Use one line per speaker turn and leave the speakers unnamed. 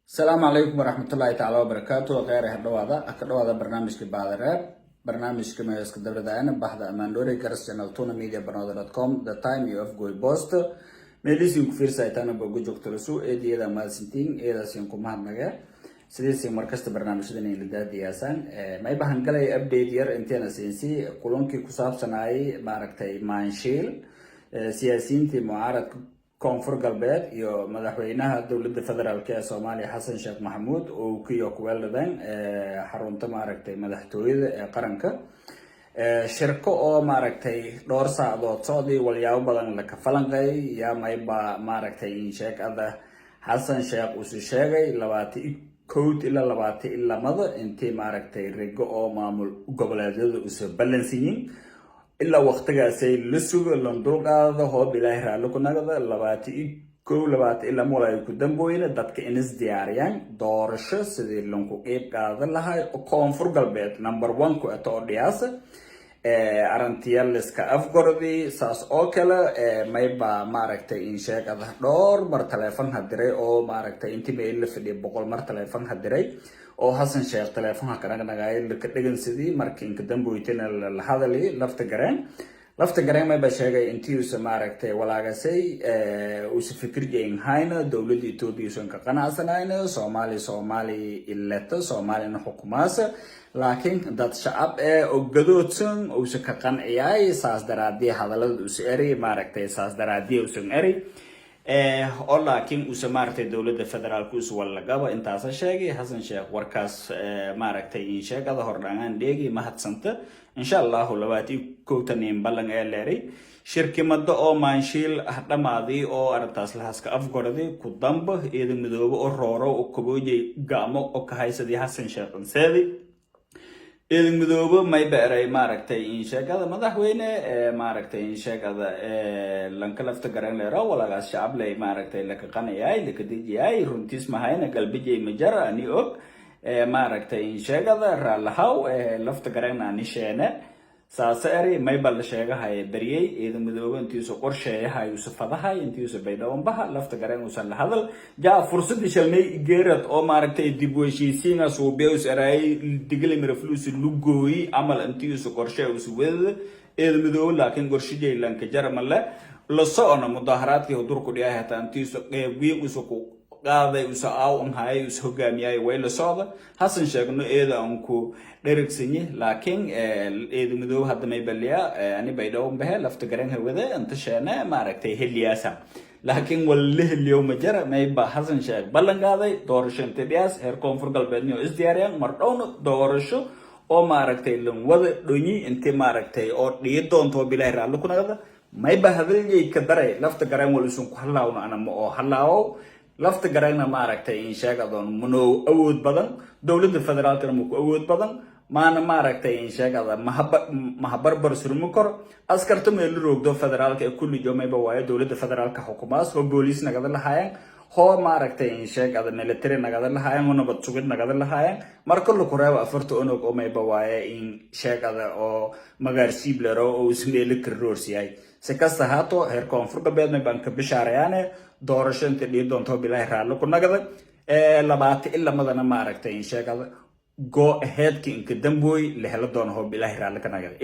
السلام عليكم ورحمة الله تعالى وبركاته. غير هذا برنامج بعد الراب برنامج كما يسكدر دعنا بحث أمان دوري كرس channel tuna media برنامج.com the time you have go post ميليس ينكفير سايتانا بوجوك تلسو إيدي إذا ما سنتين إذا سينكم مهد مجا سيدي مركز برنامج دني لداد دياسان ما يبقى هنقلي أبديت ير إنتينا سينسي كلونكي كساب صناعي معركتي مانشيل سياسيين تي معارض koonfur galbeed iyo madaxweynaha dawladda federaalka ee Soomaaliya Xasan Sheekh Maxamuud oo ku yokuweeldan xarunta maaragtay madaxtooyada ee qaranka shirko oo maaragtay dhowr saacadood socday walyaabo badan la ka falanqay yaa mayba maaragtay in sheekada Xasan Sheekh uu sheegay 21 ilaa 22 intii maaragtay rigo oo maamul goboleedyada u soo balansiyin إلا وقتها سي لسوق لندوق هذا هو بلاي رالو كنا هذا لبات إلا مولا يقدم بوينا دتك إنس دياريان دورش سيد لونكو إيب هذا لها كونفور قلبيت نمبر 1 كو أتور دياس أرانتيال لسكا أفقردي ساس أوكلا ما يبا ماركتي إنشاك هذا دور مر تلفون هدري أو ماركتي إنتي ميل في دي بقول مر تلفون هدري oo Xasan Sheekh telefoonka kana nagay ka dhigan sidii markii inka damboyteen la hadalay lafta gareen ma sheegay intii uu maaragtay walaagasay uu si fikirjeen hayna dawladda Itoobiya soo ka qanacsanayna Soomaali illata Soomaalina xukumaasa laakiin dad shacab oo gadoodsan oo si ka qanciyay saas daraadii hadalada uu saaray maaragtay saas daraadii uu saaray oo laakiin uu samartay dawladda federaalku isu wala gaba intaas sheegay Xasan Sheekh warkaas maaragtay in sheegada hordhaan dheegi mahadsanta insha Allah labaati kootanin balan ee leeray shirkimada oo maanshiil dhamaadii oo arintaas la haska afgorday ku damba eedo midoobo oo rooro oo kubooyay gaamo oo ka haysadii Xasan Sheekh seedi إذا مدوبة ما يبقى ماركتي إن شاء مدحوينه ماركتي إن شاء لانكلفت قرن لرا ولا الشعب لي ماركتي لك قناعي لك دي أي رنتيس مهينة قلبي جي مجرى أني أوك ماركتي إن شاء رالهاو لفت قرن أني شينه ساسري ما يبقى الشيء هاي بريء إذا مدوبة أنتي سكر شيء هاي يوسف هاي أنتي يوسف بيداهم بها لفت قرن وصل هذا جاء فرصة شلني جيرت أو ماركتي ديبوشي سينا سوبيوس أراي تقلي من فلوس لوجوي عمل أنتي يوسف قرشة وسويد إذا مدوبة لكن قرشة جاي لانك جرم الله لصقنا مظاهرات كهدور كلها حتى أنتي يوسف ويوسف قاعدة يساو أن هاي يسوق جميع ويل صعدة حسن شغله إذا أنكو درك سني لكن إذا مدو هذا ما يبليا أنا بيداهم به لفتكرين هذا أنت شأنه ما ركتي هلياسا لكن والله اليوم جرى ما يبقى حسن شغل بلن قاعدة دورشن تبياس هركون فرقل بدنيو إزدياريان مرتون دورشو أو ما ركتي لون وذا دني أنت ما ركتي أو ليدون تو بلاي رالو كنا هذا ما يبقى هذا اللي كدري لفتكرين ولسون كهلاو أنا ما هلاو lafta garayna maaragtay in sheegadoon mano awood badan dawladda federaalka ma ku awood badan maana maaragtay in sheegada mahabarbar surmo kor askarta meel roogdo federaalka ee kulli joomeyba waayo dawladda federaalka xukumaas oo booliis nagada lahaayeen hoo maaragtay in sheegada military nagada lahaayeen oo nabad sugid nagada lahaayeen marka la koreeyo afarta onog oo meyba waayo in sheegada oo magaarsiib laro oo ismeeli karoorsiiyay si kasta haato heer koonfur galbeed baan ka bishaarayaan doorasho inta dhiidoonto bilaahi raalo ku nagada labaati illa madana maaragtay in sheegada go ahead ki inka damboy la helo doono bilaahi raalo ka nagada